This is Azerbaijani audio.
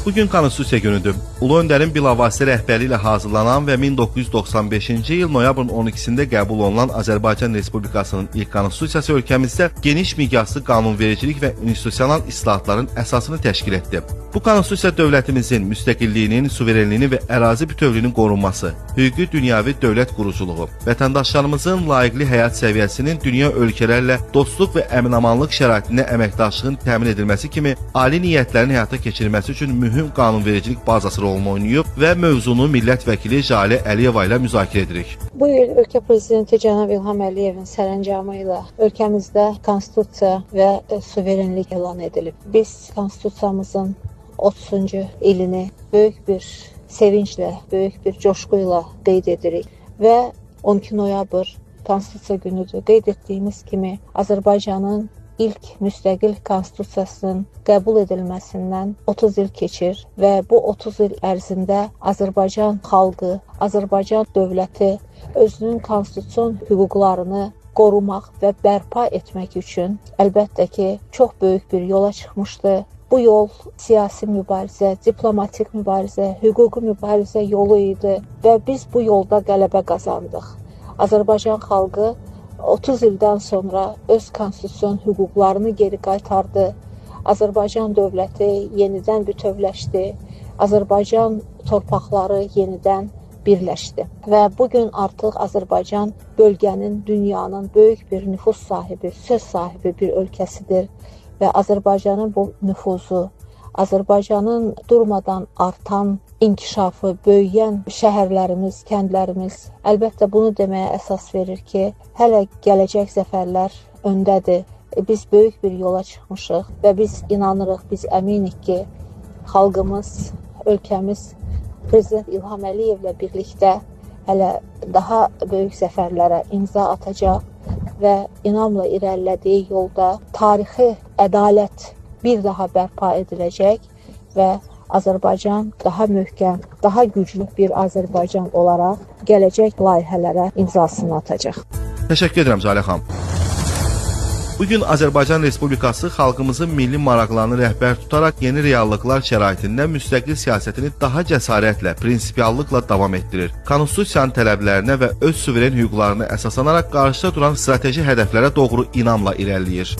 Bugün Konstitusiya günüdür. Ulu Öndərin bilavasitə rəhbərliyi ilə hazırlanan və 1995-ci il noyabrın 12-sində qəbul olunan Azərbaycan Respublikasının ilk konstitusiyası ölkəmizdə geniş miqyaslı qanunvericilik və institusional islahatların əsasını təşkil etdi. Bu konstitusiya dövlətimizin müstəqilliyinin, suverenliyinin və ərazi bütövlüyünün qorunması, hüquqi dünyəvi dövlət quruculuğu, vətəndaşlarımızın layiqli həyat səviyyəsinin dünya ölkələrlə dostluq və əmin-amanlıq şəraitində əməkdaşlığın təmin edilməsi kimi ali niyyətlərin həyata keçirilməsi üçün mühüm qanunvericilik bazası rolunu oynayıb və mövzunu millət vəkili Jalə Əliyeva ilə müzakirə edirik. Bu il ölkə prezidenti cənab İlham Əliyevin sərəncamı ilə ölkəmizdə konstitusiya və suverenlik elan edilib. Biz konstitusiyamızın 30-cu ilini böyük bir sevinclə, böyük bir coşqu ilə qeyd edirik və 12 noyabr Konstitusiya günüdür. Qeyd etdiyimiz kimi Azərbaycanın ilk müstəqil konstitusiyasının qəbul edilməsindən 30 il keçir və bu 30 il ərzində Azərbaycan xalqı, Azərbaycan dövləti özünün konstitusion hüquqlarını qorumaq və bərpa etmək üçün əlbəttə ki, çox böyük bir yola çıxmışdı. Bu yol siyasi mübarizə, diplomatik mübarizə, hüquqi mübarizə yolu idi və biz bu yolda qələbə qazandıq. Azərbaycan xalqı 30 ildən sonra öz konstitusion hüquqlarını geri qaytardı. Azərbaycan dövləti yenidən bütövləşdi. Azərbaycan torpaqları yenidən birləşdi. Və bugün artıq Azərbaycan bölgənin, dünyanın böyük bir nüfus sahibi, söz sahibi bir ölkəsidir. Və Azərbaycanın bu nüfuzu, Azərbaycanın durmadan artan inkişafı, böyüyən şəhərlərimiz, kəndlərimiz əlbəttə bunu deməyə əsas verir ki, hələ gələcək zəfərlər öndədir. Biz böyük bir yola çıxmışıq və biz inanırıq, biz əminik ki, xalqımız, ölkəmiz Prezident İlham Əliyevlə birlikdə hələ daha böyük zəfərlərə imza atacaq və inamla irəlilədiyi yolda tarixi ədalət bir daha bərpa ediləcək və Azərbaycan daha möhkəm, daha güclü bir Azərbaycan olaraq gələcək layihələrə imzasını atacaq. Təşəkkür edirəm Jalə xanım. Bugün Azərbaycan Respublikası xalqımızın milli maraqlarını rəhbər tutaraq yeni reallıqlar şəraitində müstəqil siyasətini daha cəsarətlə, prinsipiallıqla davam etdirir. Konstitusiyanın tələblərinə və öz suveren hüquqlarına əsaslanaraq qarşıda duran strateji hədəflərə doğru inamla irəliləyir.